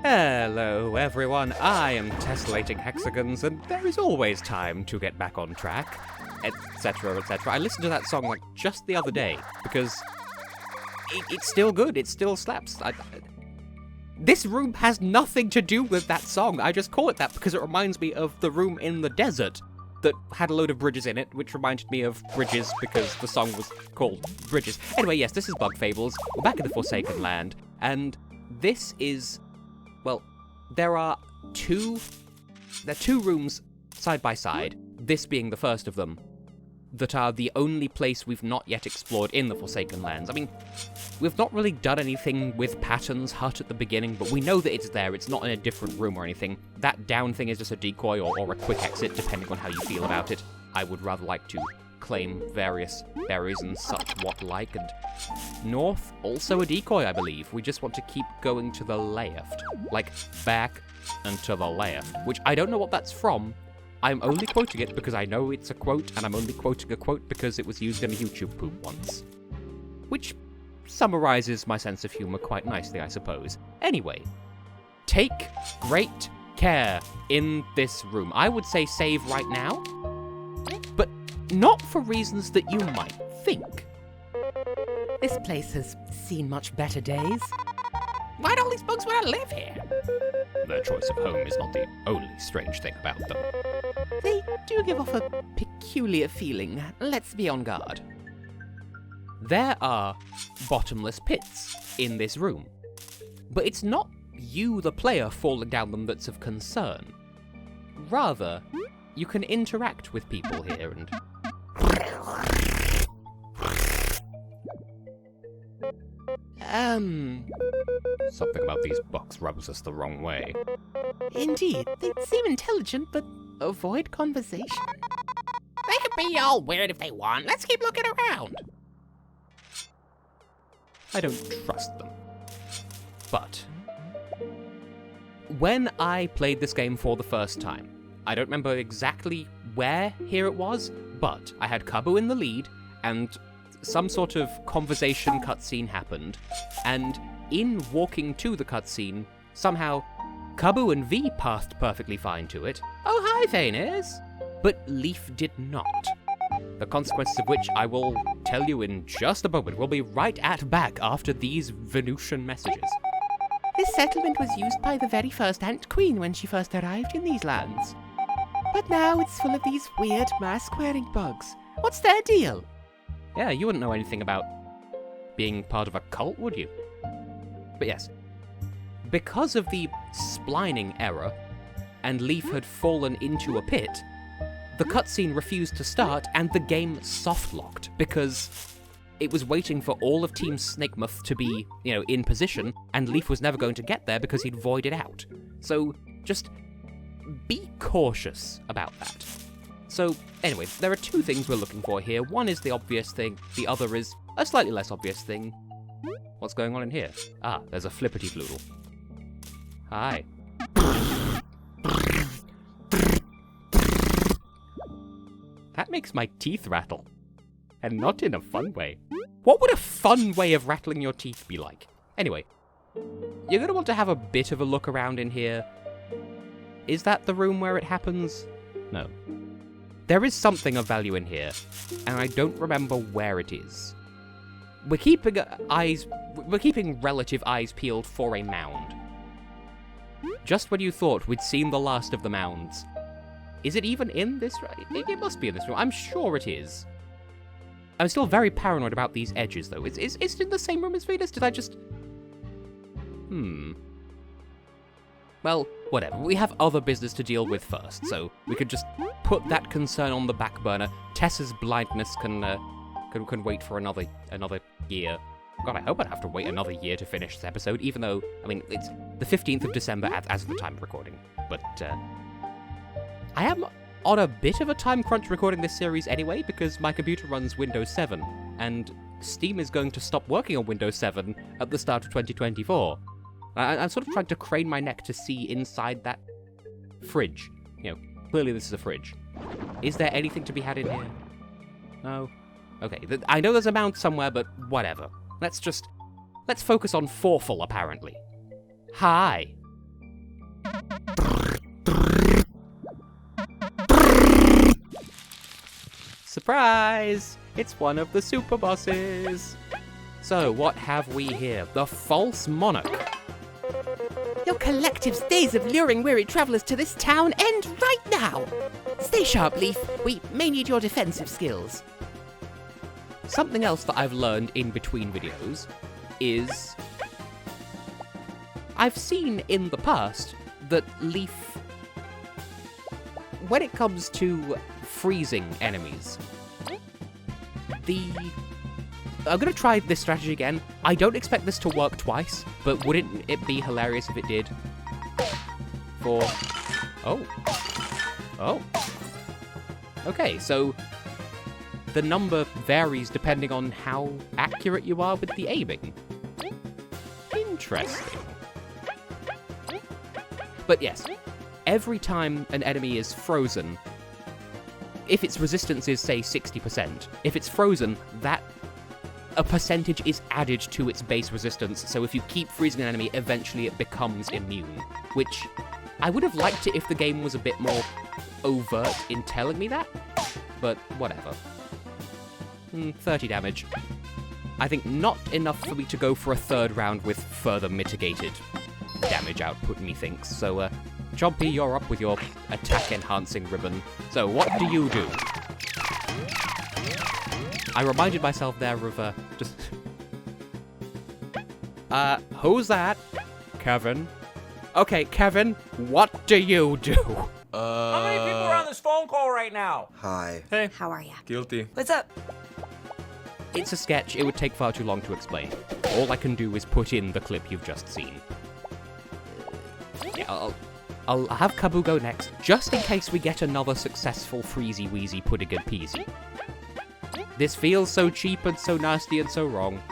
Hello everyone, I am Tessellating Hexagons, and there is always time to get back on track, etc, etc. I listened to that song like just the other day, because it's still good, it still slaps. This room has nothing to do with that song, I just call it that because it reminds me of the room in the desert that had a load of bridges in it, which reminded me of Bridges because the song was called Bridges. Anyway, yes, this is Bug Fables, we're back in the Forsaken Land, and this is... well, there are two rooms side by side, this being the first of them, that are the only place we've not yet explored in the Forsaken Lands. I mean, we've not really done anything with Patton's hut at the beginning, but we know that it's there, it's not in a different room or anything. That down thing is just a decoy or a quick exit, depending on how you feel about it. I would rather like to claim various berries and such what like, and north, also a decoy, I believe. We just want to keep going to the left, like back and to the left, which I don't know what that's from. I'm only quoting it because I know it's a quote, and I'm only quoting a quote because it was used in a YouTube poop once. Which summarizes my sense of humor quite nicely, I suppose. Anyway, take great care in this room. I would say save right now, but not for reasons that you might think. This place has seen much better days. Why do all these bugs want to live here? Their choice of home is not the only strange thing about them. They do give off a peculiar feeling. Let's be on guard. There are bottomless pits in this room, but it's not you, the player, falling down them that's of concern. Rather, you can interact with people here and... Something about these bugs rubs us the wrong way. Indeed, they seem intelligent, but avoid conversation. They can be all weird if they want. Let's keep looking around. I don't trust them. But when I played this game for the first time, I don't remember exactly where here it was, but I had Kabu in the lead, and some sort of conversation cutscene happened, and in walking to the cutscene, somehow Kabu and V passed perfectly fine to it. Oh, hi, Thanes! But Leaf did not. The consequences of which I will tell you in just a moment. We'll be right at back after these Venusian messages. This settlement was used by the very first Ant Queen when she first arrived in these lands. But now it's full of these weird mask-wearing bugs. What's their deal? Yeah, you wouldn't know anything about being part of a cult, would you? But yes, because of the splining error, and Leaf had fallen into a pit, the cutscene refused to start and the game soft-locked, because it was waiting for all of Team Snakemuth to be, in position, and Leaf was never going to get there because he'd voided out. So, just be cautious about that. So, anyway, there are two things we're looking for here. One is the obvious thing, the other is a slightly less obvious thing. What's going on in here? Ah, there's a flippity-floodle. Hi. That makes my teeth rattle. And not in a fun way. What would a fun way of rattling your teeth be like? Anyway, you're going to want to have a bit of a look around in here. Is that the room where it happens? No. There is something of value in here, and I don't remember where it is. We're keeping relative eyes peeled for a mound. Just when you thought we'd seen the last of the mounds. Is it even in this room? It must be in this room. I'm sure it is. I'm still very paranoid about these edges, though. Is it in the same room as Venus? Did I just... Well, whatever. We have other business to deal with first, so we could just put that concern on the back burner. Tessa's blindness can wait for another year. God, I hope I don't have to wait another year to finish this episode, even though, I mean, it's the 15th of December as of the time of recording. But, I am on a bit of a time crunch recording this series anyway, because my computer runs Windows 7, and Steam is going to stop working on Windows 7 at the start of 2024. I'm sort of trying to crane my neck to see inside that fridge. Clearly this is a fridge. Is there anything to be had in here? No? Okay, I know there's a mount somewhere, but whatever. Let's focus on Forful, apparently. Hi. Surprise! It's one of the super bosses! So, what have we here? The False Monarch. Your collective's days of luring weary travellers to this town end right now. Stay sharp, Leaf. We may need your defensive skills. Something else that I've learned in between videos is I've seen in the past that Leaf, when it comes to freezing enemies, I'm gonna try this strategy again. I don't expect this to work twice, but wouldn't it be hilarious if it did? Oh. Okay, so the number varies depending on how accurate you are with the aiming. Interesting. But yes, every time an enemy is frozen, if its resistance is, say, 60%, if it's frozen, a percentage is added to its base resistance, so if you keep freezing an enemy, eventually it becomes immune. Which, I would have liked it if the game was a bit more overt in telling me that, but whatever. 30 damage. I think not enough for me to go for a third round with further mitigated damage output, methinks. So, Chompy, you're up with your attack-enhancing ribbon. So, what do you do? I reminded myself there of, just... who's that? Kevin? Okay, Kevin, what do you do? How many people are on this phone call right now? Hi. Hey. How are ya? Guilty. What's up? It's a sketch, it would take far too long to explain. All I can do is put in the clip you've just seen. Yeah, I'll have Kabu go next, just in case we get another successful Freezy Weezy Pudding and Peasy. This feels so cheap and so nasty and so wrong.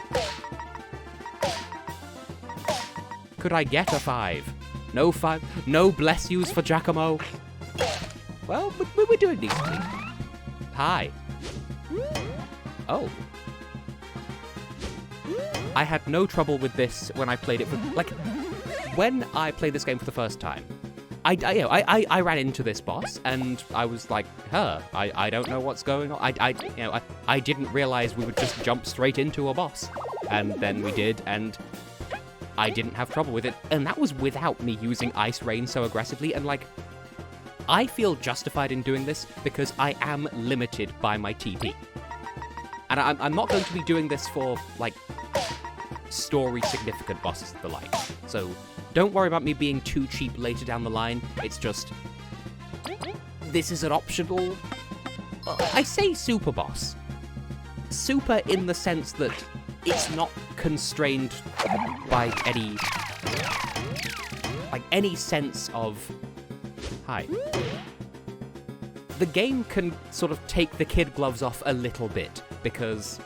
Could I get a 5? No 5? No bless yous for Giacomo? Well, we're doing decently. Hi. Oh. I had no trouble with this when I played it for, when I played this game for the first time. I ran into this boss and I was like, I don't know what's going on. I didn't realize we would just jump straight into a boss. And then we did, and I didn't have trouble with it. And that was without me using Ice Rain so aggressively, and I feel justified in doing this because I am limited by my TP. And I'm not going to be doing this for, story-significant bosses and the like. So, don't worry about me being too cheap later down the line. It's just... this is an optional... I say super boss. Super in the sense that it's not constrained by any sense of... Hi. The game can sort of take the kid gloves off a little bit, because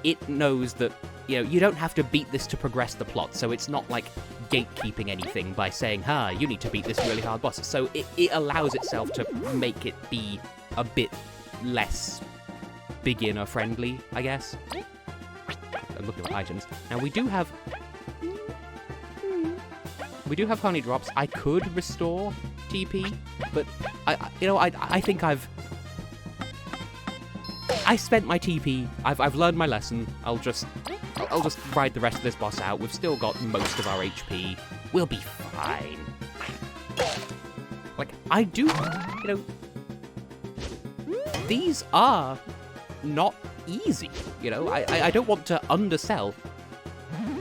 it knows that, you don't have to beat this to progress the plot, so it's not like gatekeeping anything by saying, you need to beat this really hard boss. So it allows itself to make it be a bit less beginner-friendly, I guess. I'm looking at items. Now, we do have honey drops. I could restore TP, but I think I spent my TP. I've learned my lesson. I'll just ride the rest of this boss out. We've still got most of our HP. We'll be fine. I do, these are not easy, I don't want to undersell.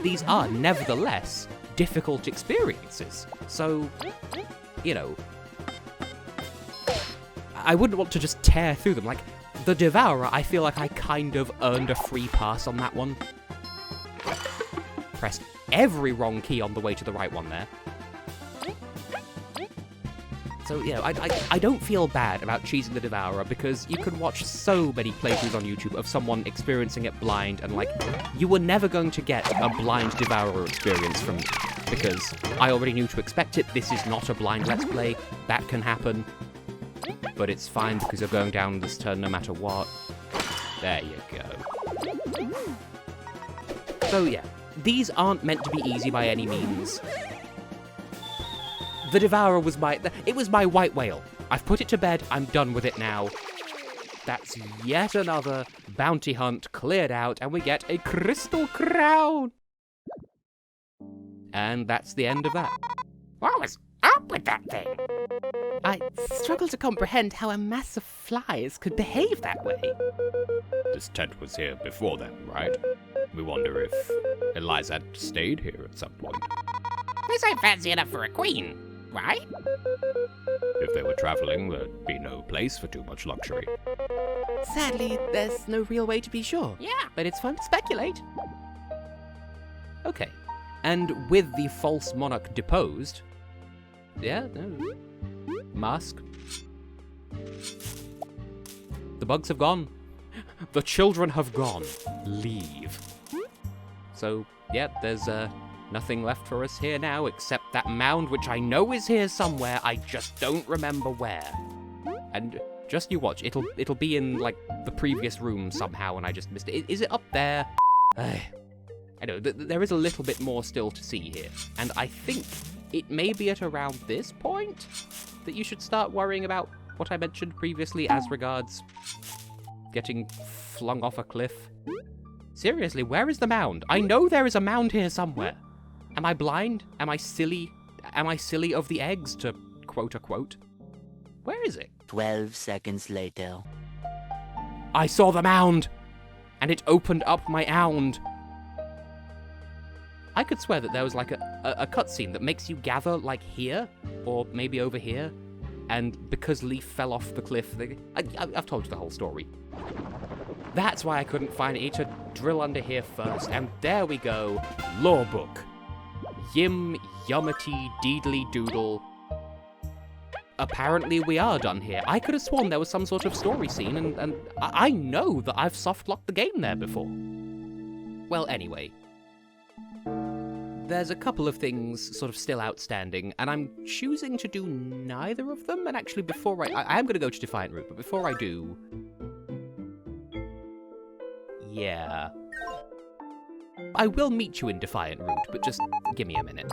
These are, nevertheless, difficult experiences. So, I wouldn't want to just tear through them. The Devourer, I feel like I kind of earned a free pass on that one. Pressed every wrong key on the way to the right one there. So, I don't feel bad about cheesing the Devourer, because you can watch so many playthroughs on YouTube of someone experiencing it blind, and, you were never going to get a blind Devourer experience from me, because I already knew to expect it. This is not a blind Let's Play. That can happen. But it's fine, because you're going down this turn no matter what. There you go. So, yeah. These aren't meant to be easy by any means. The Devourer was my white whale. I've put it to bed, I'm done with it now. that's yet another bounty hunt cleared out, and we get a crystal crown! And that's the end of that. What was up with that thing? I struggle to comprehend how a mass of flies could behave that way. This tent was here before then, right? We wonder if Eliza had stayed here at some point. This ain't fancy enough for a queen, right? If they were traveling, there'd be no place for too much luxury. Sadly, there's no real way to be sure. Yeah. But it's fun to speculate. Okay. And with the false monarch deposed... Yeah, no. Mask. The bugs have gone. The children have gone. Leave. So, yeah, there's nothing left for us here now except that mound, which I know is here somewhere. I just don't remember where. And just you watch. It'll be in, like, the previous room somehow, and I just missed it. Is it up there? I know, there is a little bit more still to see here. And I think it may be at around this point that you should start worrying about what I mentioned previously as regards getting flung off a cliff. Seriously, where is the mound? I know there is a mound here somewhere. Am I blind? Am I silly? Am I silly of the eggs, to quote a quote? Where is it? 12 seconds later. I saw the mound! And it opened up my ound. I could swear that there was like a cutscene that makes you gather like here, or maybe over here, and because Leaf fell off the cliff, I've told you the whole story. That's why I couldn't find it. I need to drill under here first, and there we go, lore book. Yim, yummity, deedly doodle. Apparently we are done here. I could have sworn there was some sort of story scene, and I know that I've soft-locked the game there before. Well, anyway. There's a couple of things sort of still outstanding, and I'm choosing to do neither of them. And actually, before I am going to go to Defiant Route, but before I do... Yeah. I will meet you in Defiant Route, but just give me a minute.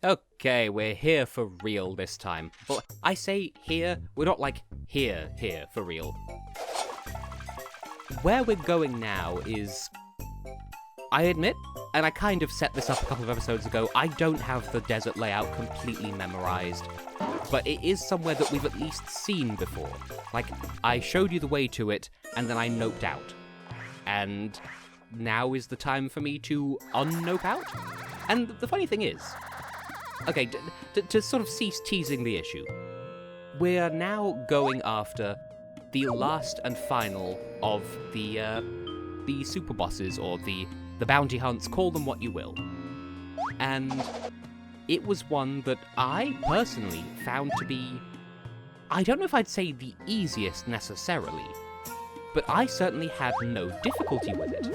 Okay, we're here for real this time. Well, I say here, we're not like here for real. Where we're going now is... I admit, and I kind of set this up a couple of episodes ago, I don't have the desert layout completely memorized, but it is somewhere that we've at least seen before. Like, I showed you the way to it, and then I noped out. And now is the time for me to un-nope out? And the funny thing is, okay, to sort of cease teasing the issue, we're now going after the last and final of the super bosses, or the bounty hunts, call them what you will. And it was one that I personally found to be, I don't know if I'd say the easiest necessarily, but I certainly had no difficulty with it.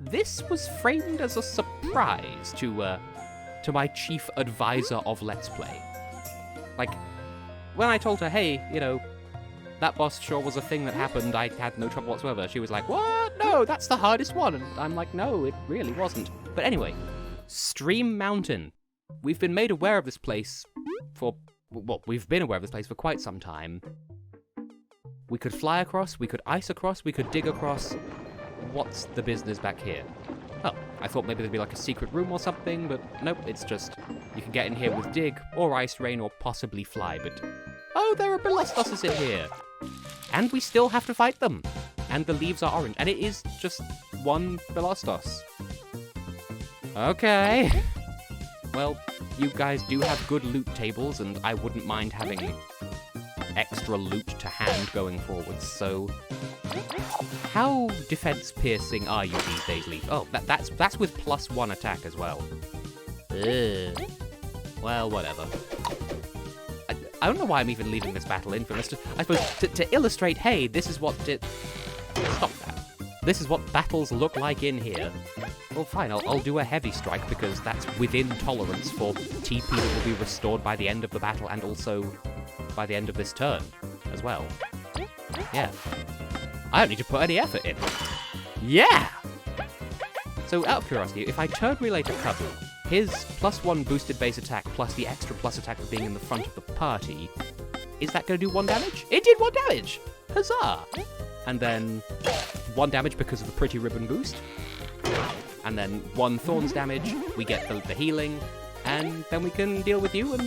This was framed as a surprise to my chief advisor of Let's Play. Like, when I told her, hey, you know, that boss sure was a thing that happened, I had no trouble whatsoever, she was like, what? No, that's the hardest one. And I'm like, no, it really wasn't. But anyway, Stream Mountain. We've been made aware of this place we've been aware of this place for quite some time. We could fly across, we could ice across, we could dig across. What's the business back here? Oh, I thought maybe there'd be like a secret room or something, but nope, it's just, you can get in here with dig, or ice rain, or possibly fly, but... Oh, there are Ballistoses in here! And we still have to fight them! And the leaves are orange, and it is just one Ballistos. Okay. Well, you guys do have good loot tables, and I wouldn't mind having extra loot to hand going forwards, so... How defense-piercing are you these days, Leaf? Oh, that's with +1 attack as well. Ugh. Well, whatever. I don't know why I'm even leaving this battle in, I suppose, to illustrate, hey, this is what Stop that. This is what battles look like in here. Well, fine, I'll do a heavy strike, because that's within tolerance for TP that will be restored by the end of the battle, and also by the end of this turn, as well. Yeah. I don't need to put any effort in. Yeah! So, out of curiosity, if I turn Relay to Kabu, his +1 boosted base attack plus the extra plus attack for being in the front of the party, is that going to do 1 damage? It did 1 damage! Huzzah! And then 1 damage because of the Pretty Ribbon boost. And then 1 Thorns damage, we get the healing, and then we can deal with you,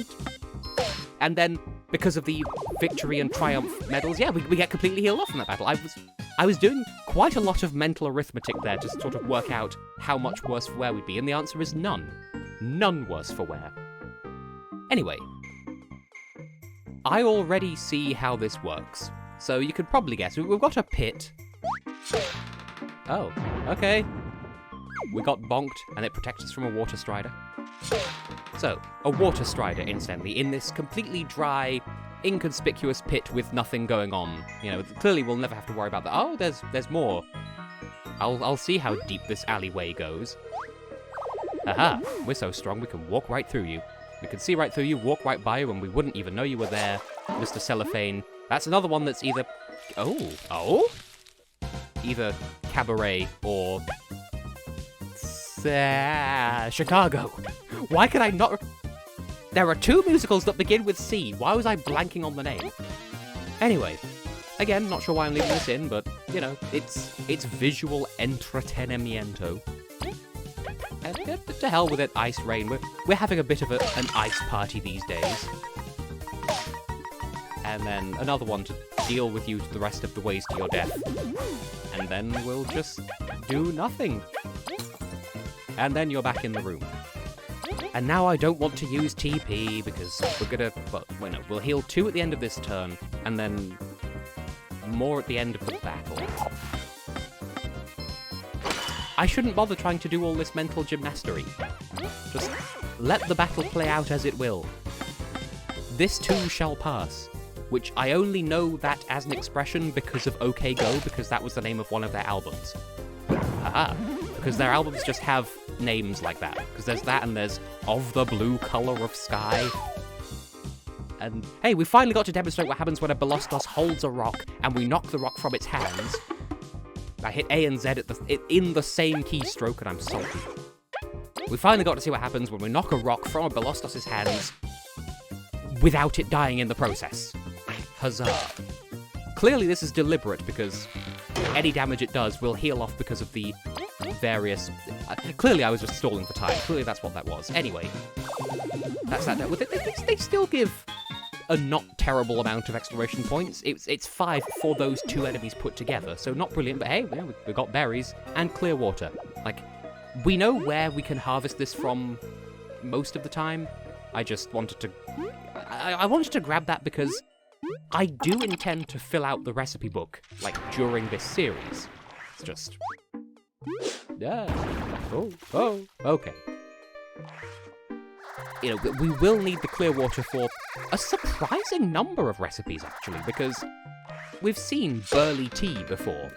and then because of the Victory and Triumph medals, yeah, we get completely healed off from that battle. I was doing quite a lot of mental arithmetic there to sort of work out how much worse for wear we'd be, and the answer is none. None worse for wear. Anyway, I already see how this works, so you could probably guess. We've got a pit. Oh, okay. We got bonked, and it protects us from a water strider. So, a water strider, incidentally, in this completely dry, inconspicuous pit with nothing going on. You know, clearly we'll never have to worry about that. Oh, there's more. I'll see how deep this alleyway goes. Aha! We're so strong we can walk right through you. We can see right through you, walk right by you, and we wouldn't even know you were there, Mr. Cellophane. That's another one that's either... Oh? Either Cabaret or... Chicago. Why could I not... There are 2 musicals that begin with C. Why was I blanking on the name? Anyway, again, not sure why I'm leaving this in, but, you know, it's visual entretenimiento. And to hell with it, Ice Rain. We're having a bit of an ice party these days. And then another one to deal with you the rest of the ways to your death. And then we'll just do nothing. And then you're back in the room. And now I don't want to use TP because we're gonna... Well, no, we'll heal 2 at the end of this turn, and then more at the end of the battle. I shouldn't bother trying to do all this mental gymnastery. Just let the battle play out as it will. This too shall pass, which I only know that as an expression because of OK Go, because that was the name of one of their albums. Haha. Because their albums just have names like that. Because there's that and there's Of the Blue Color of Sky. And hey, we finally got to demonstrate what happens when a Belostos holds a rock and we knock the rock from its hands. I hit A and Z in the same keystroke and I'm salty. We finally got to see what happens when we knock a rock from a Belostos' hands without it dying in the process. Huzzah. Clearly this is deliberate because any damage it does will heal off because of the various... clearly I was just stalling for time. Clearly that's what that was. Anyway, that's that. They still give a not terrible amount of exploration points. It's 5 for those 2 enemies put together, so not brilliant, but hey, yeah, we got berries and clear water. Like, we know where we can harvest this from most of the time. I just wanted to... I wanted to grab that because I do intend to fill out the recipe book, like, during this series. It's just... Yeah. Oh, okay. You know, we will need the clear water for a surprising number of recipes, actually, because we've seen burley tea before.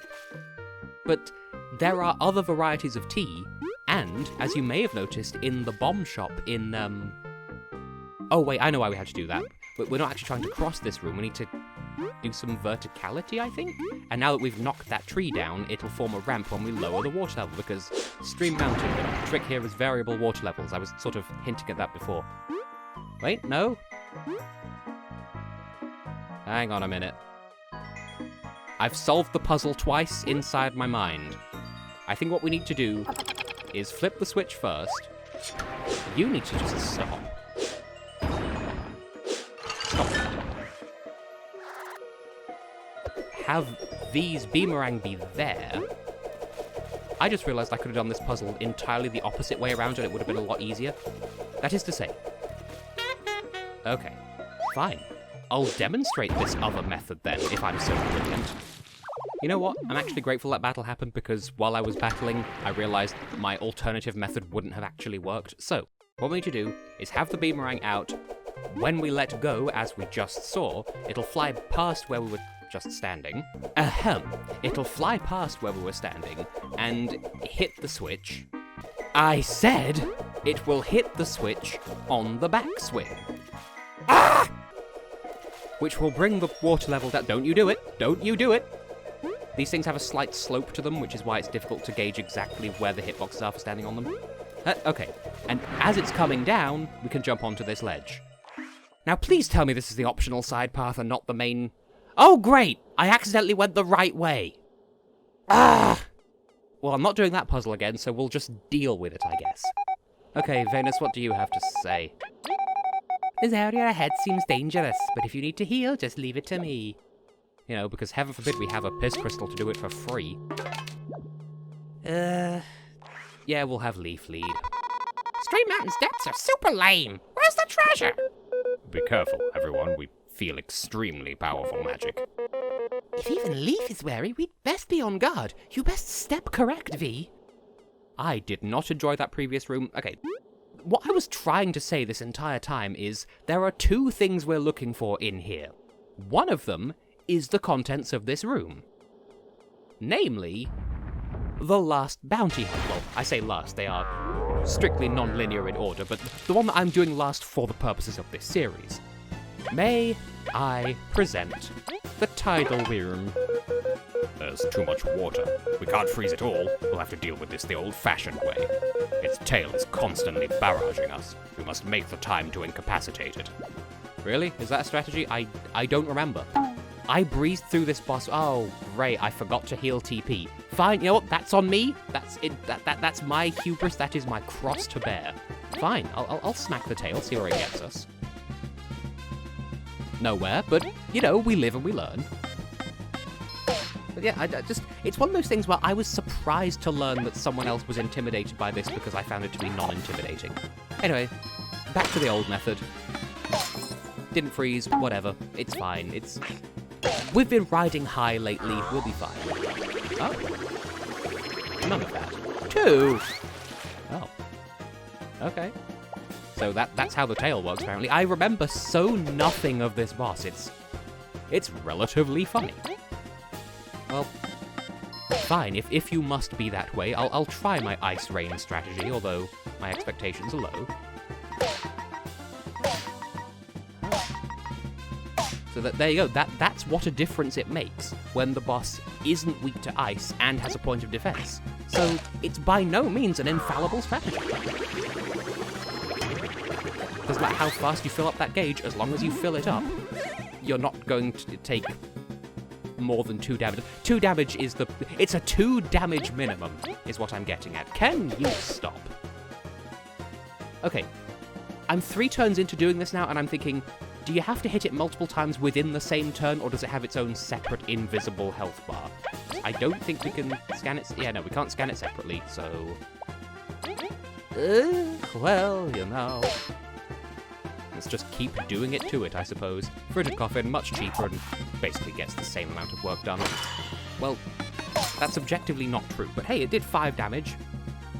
But there are other varieties of tea, and, as you may have noticed, in the bomb shop in, Oh, wait, I know why we had to do that. But we're not actually trying to cross this room. We need to do some verticality, I think? And now that we've knocked that tree down, it'll form a ramp when we lower the water level, because Stream Mountain, the trick here is variable water levels. I was sort of hinting at that before. Wait, no? Hang on a minute. I've solved the puzzle twice inside my mind. I think what we need to do is flip the switch first. You need to just stop. Have these Beamerang be there. I just realized I could have done this puzzle entirely the opposite way around and it would have been a lot easier. That is to say. Okay, fine. I'll demonstrate this other method then, if I'm so brilliant. You know what? I'm actually grateful that battle happened because while I was battling, I realized that my alternative method wouldn't have actually worked. So, what we need to do is have the Beamerang out. When we let go, as we just saw, it'll fly past where we were just standing. Ahem. It'll fly past where we were standing and hit the switch. I said it will hit the switch on the backswing. Ah! Which will bring the water level down. Don't you do it. Don't you do it. These things have a slight slope to them, which is why it's difficult to gauge exactly where the hitboxes are for standing on them. Okay. And as it's coming down, we can jump onto this ledge. Now please tell me this is the optional side path and not the main... Oh, great! I accidentally went the right way. Ah! Well, I'm not doing that puzzle again, so we'll just deal with it, I guess. Okay, Venus, what do you have to say? This area ahead seems dangerous, but if you need to heal, just leave it to me. You know, because heaven forbid we have a piss crystal to do it for free. Yeah, we'll have Leaf lead. Stream Mountain's depths are super lame. Where's the treasure? Be careful, everyone. We feel extremely powerful magic. If even Leaf is wary, we'd best be on guard. You best step correct, V. I did not enjoy that previous room. Okay, what I was trying to say this entire time is there are two things we're looking for in here. One of them is the contents of this room. Namely, the last bounty hunt. Well, I say last, they are strictly non-linear in order, but the one that I'm doing last for the purposes of this series. May I present the tidal worm? There's too much water. We can't freeze it all. We'll have to deal with this the old-fashioned way. Its tail is constantly barraging us. We must make the time to incapacitate it. Really? Is that a strategy? I don't remember. I breezed through this boss. Oh, great, I forgot to heal TP. Fine, you know what? That's on me. That's it. That's my hubris. That is my cross to bear. Fine, I'll smack the tail, see where it gets us. Nowhere, but, you know, we live and we learn. But yeah, it's one of those things where I was surprised to learn that someone else was intimidated by this because I found it to be non-intimidating. Anyway, back to the old method. Didn't freeze, whatever. It's fine. We've been riding high lately. We'll be fine. Oh. None of that. 2! Oh. Okay. So that's how the tail works, apparently. I remember so nothing of this boss. It's relatively funny. Well, fine. If you must be that way, I'll try my ice rain strategy, although my expectations are low. So there you go. That's what a difference it makes when the boss isn't weak to ice and has a point of defense. So it's by no means an infallible strategy. Doesn't matter how fast you fill up that gauge, as long as you fill it up, you're not going to take more than 2 damage. 2 damage is it's a 2 damage minimum, is what I'm getting at. Can you stop? Okay, I'm 3 turns into doing this now, and I'm thinking, do you have to hit it multiple times within the same turn, or does it have its own separate invisible health bar? I don't think we can scan it. Yeah, no, we can't scan it separately, so... well, you know... Let's just keep doing it to it, I suppose. Frigid Coffin, much cheaper, and basically gets the same amount of work done. Well, that's objectively not true, but hey, it did 5 damage,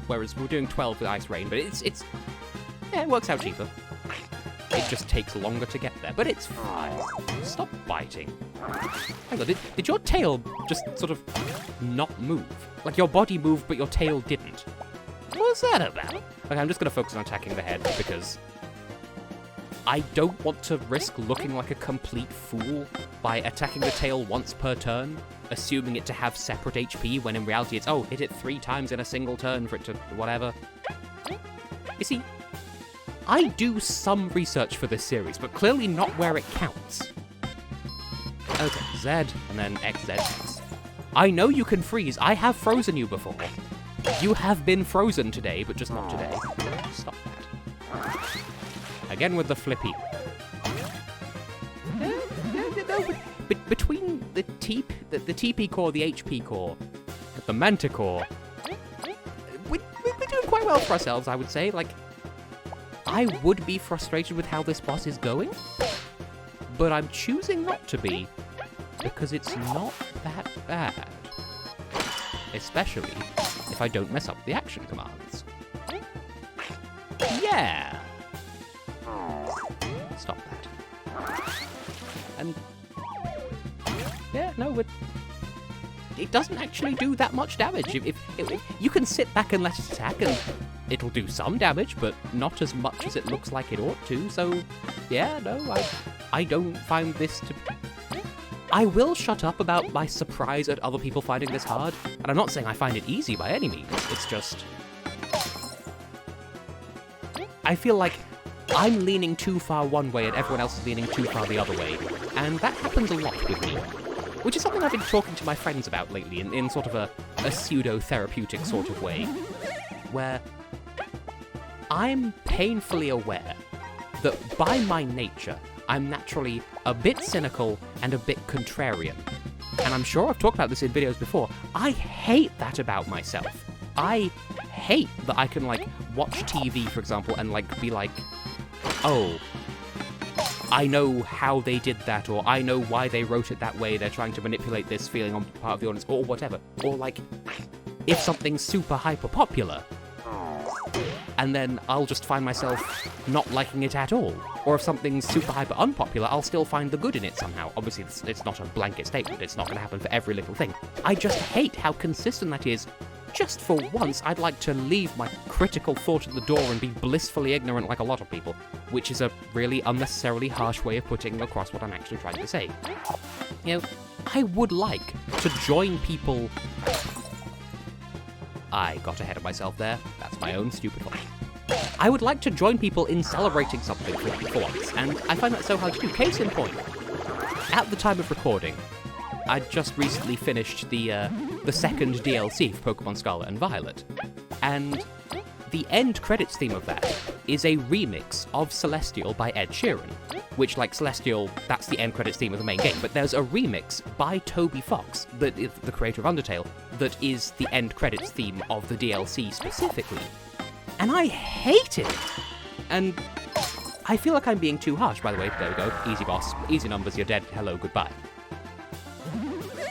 whereas we're doing 12 with Ice Rain, but yeah, it works out cheaper. It just takes longer to get there, but it's fine. Stop biting. Hang on, did your tail just sort of not move? Like your body moved, but your tail didn't? What was that about? Okay, I'm just gonna focus on attacking the head, because I don't want to risk looking like a complete fool by attacking the tail once per turn, assuming it to have separate HP, when in reality it's, oh, hit it 3 times in a single turn for it to whatever. You see, I do some research for this series, but clearly not where it counts. Okay, Z, and then XZ. I know you can freeze. I have frozen you before. You have been frozen today, but just not today. Stop that. Again with the flippy. But between the TP core, the HP core, the Manticore, we're doing quite well for ourselves, I would say. Like, I would be frustrated with how this boss is going, but I'm choosing not to be, because it's not that bad. Especially if I don't mess up the action commands. Yeah! Stop that. And yeah, no, it doesn't actually do that much damage. If you can sit back and let it attack, and it'll do some damage, but not as much as it looks like it ought to. So yeah, no, I don't find this to... I will shut up about my surprise at other people finding this hard, and I'm not saying I find it easy by any means. It's just, I feel like I'm leaning too far one way and everyone else is leaning too far the other way. And that happens a lot with me. Which is something I've been talking to my friends about lately in sort of a pseudo-therapeutic sort of way. Where I'm painfully aware that by my nature, I'm naturally a bit cynical and a bit contrarian. And I'm sure I've talked about this in videos before. I hate that about myself. I hate that I can, like, watch TV, for example, and, like, be like, oh, I know how they did that, or I know why they wrote it that way, they're trying to manipulate this feeling on part of the audience, or whatever. Or, like, if something's super hyper-popular, and then I'll just find myself not liking it at all. Or if something's super hyper unpopular, I'll still find the good in it somehow. Obviously, it's not a blanket statement, it's not going to happen for every little thing. I just hate how consistent that is. Just for once, I'd like to leave my critical thought at the door and be blissfully ignorant like a lot of people, which is a really unnecessarily harsh way of putting across what I'm actually trying to say. You know, I would like to join people... I got ahead of myself there. That's my own stupid fault. I would like to join people in celebrating something for once, and I find that so hard to do. Case in point, at the time of recording, I'd just recently finished the second DLC for Pokemon Scarlet and Violet, and the end credits theme of that is a remix of Celestial by Ed Sheeran, which, like Celestial, that's the end credits theme of the main game, but there's a remix by Toby Fox, the creator of Undertale, that is the end credits theme of the DLC specifically. And I hated it! And I feel like I'm being too harsh, by the way. There we go. Easy boss. Easy numbers, you're dead. Hello, goodbye.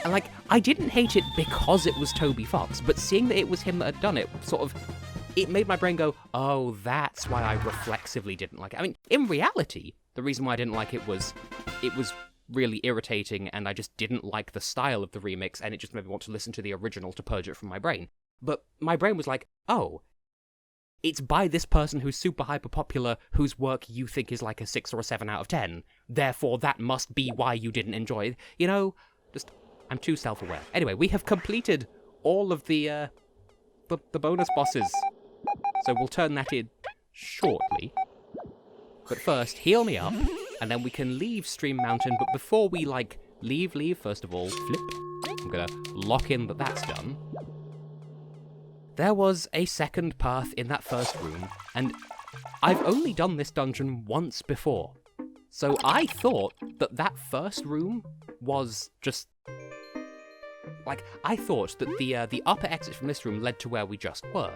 And, like, I didn't hate it because it was Toby Fox, but seeing that it was him that had done it, sort of, it made my brain go, oh, that's why I reflexively didn't like it. I mean, in reality, the reason why I didn't like it was really irritating, and I just didn't like the style of the remix, and it just made me want to listen to the original to purge it from my brain. But my brain was like, oh, it's by this person who's super hyper popular, whose work you think is like a 6 or a 7 out of 10. Therefore, that must be why you didn't enjoy it. You know, just, I'm too self-aware. Anyway, we have completed all of the bonus bosses. So we'll turn that in shortly. But first, heal me up, and then we can leave Stream Mountain. But before we, like, leave, first of all, flip. I'm gonna lock in that that's done. There was a second path in that first room, and I've only done this dungeon once before. So I thought that first room was just... like, I thought that the upper exit from this room led to where we just were,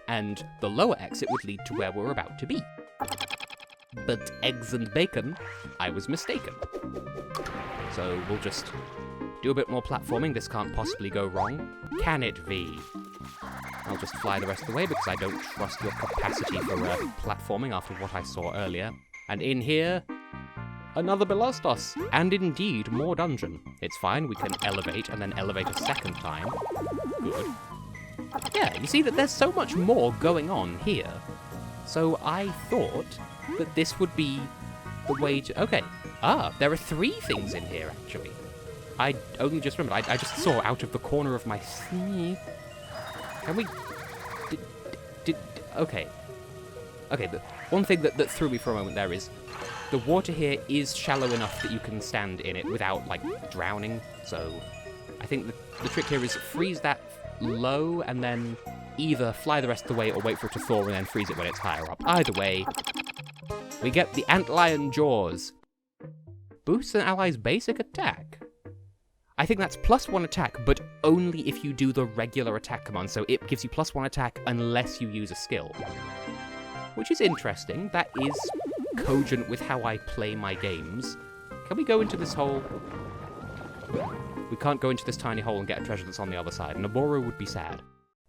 and the lower exit would lead to where we're about to be. But eggs and bacon, I was mistaken. So we'll just do a bit more platforming. This can't possibly go wrong. Can it, V? I'll just fly the rest of the way because I don't trust your capacity for platforming after what I saw earlier. And in here, another Belastos, and indeed more dungeon. It's fine, we can elevate and then elevate a second time. Good. Yeah, you see that there's so much more going on here. So I thought that this would be the way to... Okay. Ah, there are 3 things in here, actually. I only just remembered. I just saw out of the corner of my... Can we... Okay. Okay, the one thing that threw me for a moment there is the water here is shallow enough that you can stand in it without, like, drowning. So I think the trick here is freeze that low and then either fly the rest of the way or wait for it to thaw and then freeze it when it's higher up. Either way, we get the Antlion Jaws. Boosts an ally's basic attack. I think that's +1 attack, but only if you do the regular attack command, so it gives you +1 attack unless you use a skill. Which is interesting. That is cogent with how I play my games. Can we go into this hole? We can't go into this tiny hole and get a treasure that's on the other side. Noboru would be sad.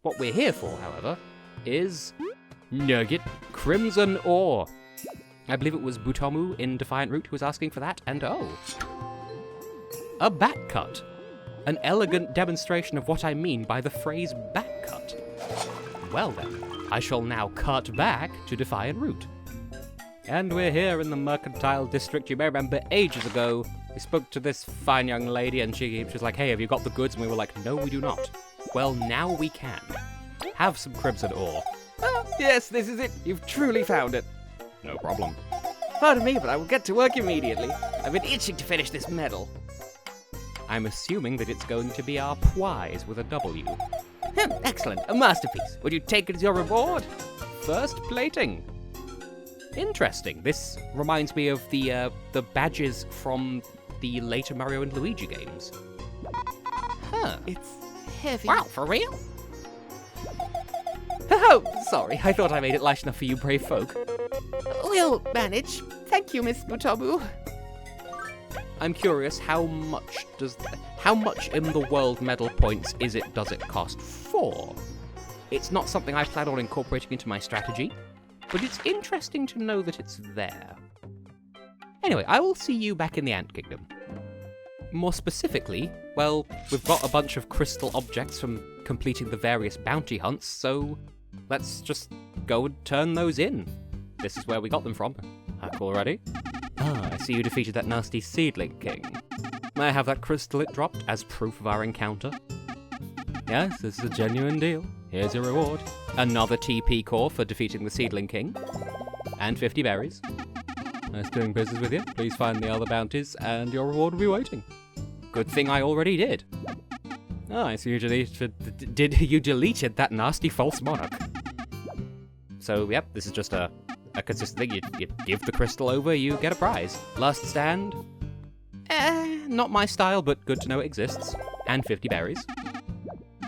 What we're here for, however, is Nugget Crimson Ore. I believe it was Butomu in Defiant Root who was asking for that, and oh, a back cut. An elegant demonstration of what I mean by the phrase back cut. Well then, I shall now cut back to Defiant Root. And we're here in the Mercantile District. You may remember ages ago, we spoke to this fine young lady and she was like, hey, have you got the goods? And we were like, no, we do not. Well, now we can. Have some Crimson Ore. Oh, yes, this is it. You've truly found it. No problem. Pardon me, but I will get to work immediately. I've been itching to finish this medal. I'm assuming that it's going to be our prize with a W. Excellent, a masterpiece. Would you take it as your reward? First plating. Interesting. This reminds me of the badges from the later Mario and Luigi games. Huh, it's heavy. Wow, for real? Oh, sorry, I thought I made it light enough for you brave folk. We'll manage. Thank you, Miss Butabu. I'm curious, how much in the world medal points does it cost for? It's not something I plan on incorporating into my strategy, but it's interesting to know that it's there. Anyway, I will see you back in the Ant Kingdom. More specifically, well, we've got a bunch of crystal objects from completing the various bounty hunts, so let's just go and turn those in. This is where we got them from. Hack already? Ah, I see you defeated that nasty Seedling King. May I have that crystal it dropped as proof of our encounter? Yes, this is a genuine deal. Here's your reward. Another TP core for defeating the Seedling King. And 50 berries. Nice doing business with you. Please find the other bounties, and your reward will be waiting. Good thing I already did. Oh, I see you deleted that nasty false monarch. So, yep, this is just a consistent thing. You give the crystal over, you get a prize. Last stand? Not my style, but good to know it exists. And 50 berries.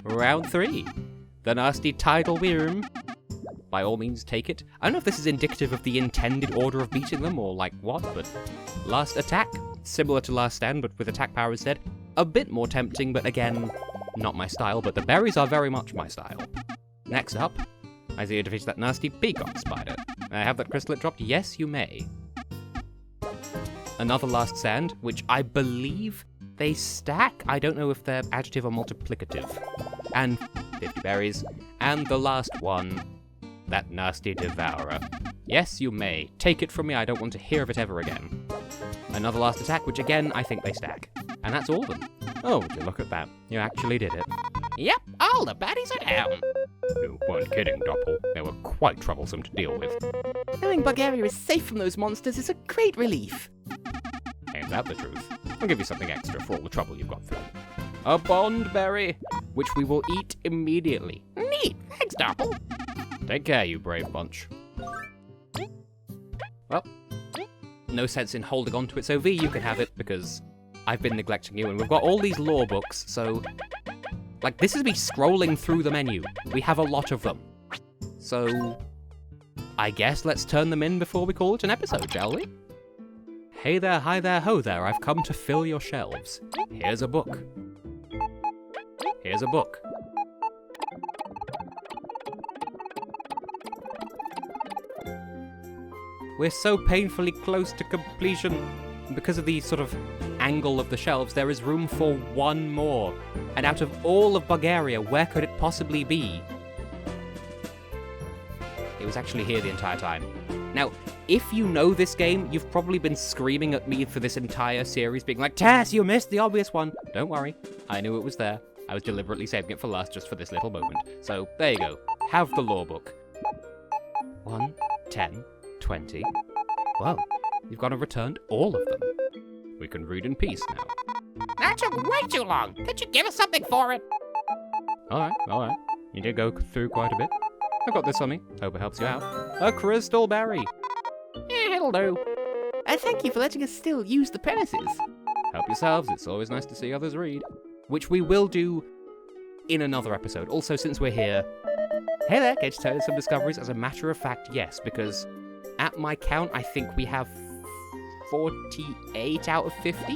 Round 3. The nasty tidal worm. By all means, take it. I don't know if this is indicative of the intended order of beating them, or like what, but... Last attack. Similar to last stand, but with attack power instead. A bit more tempting, but again, not my style, but the berries are very much my style. Next up, I see you defeat that nasty peacock spider. May I have that crystal it dropped? Yes, you may. Another last stand, which I believe they stack. I don't know if they're additive or multiplicative. And 50 berries. And the last one, that nasty devourer. Yes, you may. Take it from me, I don't want to hear of it ever again. Another last attack, which again, I think they stack. And that's all of them. Oh, would you look at that. You actually did it. Yep, all the baddies are down. You weren't kidding, Doppel. They were quite troublesome to deal with. Knowing Bulgaria is safe from those monsters is a great relief. Ain't that the truth? I'll give you something extra for all the trouble you've got through. A bond berry, which we will eat immediately. Neat, thanks, Doppel. Take care, you brave bunch. Well, no sense in holding on to it, so V, you can have it, because I've been neglecting you, and we've got all these lore books, so... Like, this is me scrolling through the menu. We have a lot of them. So... I guess let's turn them in before we call it an episode, shall we? Hey there, hi there, ho there, I've come to fill your shelves. Here's a book. Here's a book. We're so painfully close to completion. Because of the sort of angle of the shelves, there is room for one more. And out of all of Bulgaria, where could it possibly be? It was actually here the entire time. Now, if you know this game, you've probably been screaming at me for this entire series, being like, Tess, you missed the obvious one. Don't worry, I knew it was there. I was deliberately saving it for last just for this little moment. So, there you go. Have the lore book. 1, 10, 20. Well, you've gone and returned all of them. We can read in peace now. That took way too long. Could you give us something for it? Alright. You did go through quite a bit. I've got this on me. Hope it helps you out. A crystal berry. Yeah, it'll do. And thank you for letting us still use the premises. Help yourselves. It's always nice to see others read. Which we will do in another episode. Also, since we're here, hey there, get to tell you some discoveries. As a matter of fact, yes, because at my count, I think we have 48 out of 50,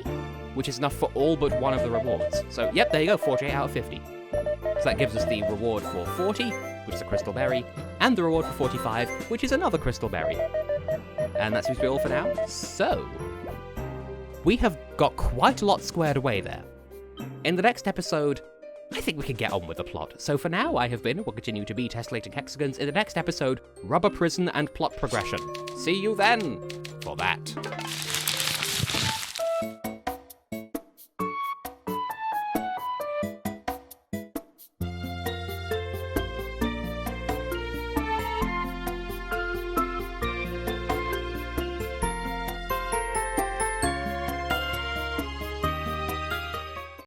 which is enough for all but one of the rewards. So, yep, there you go, 48 out of 50. So that gives us the reward for 40, which is a crystal berry, and the reward for 45, which is another crystal berry. And that seems to be all for now. So, we have got quite a lot squared away there. In the next episode, I think we can get on with the plot. So for now, I have been, will continue to be, Tessellating Hexagons. In the next episode, Rubber Prison and plot progression. See you then for that.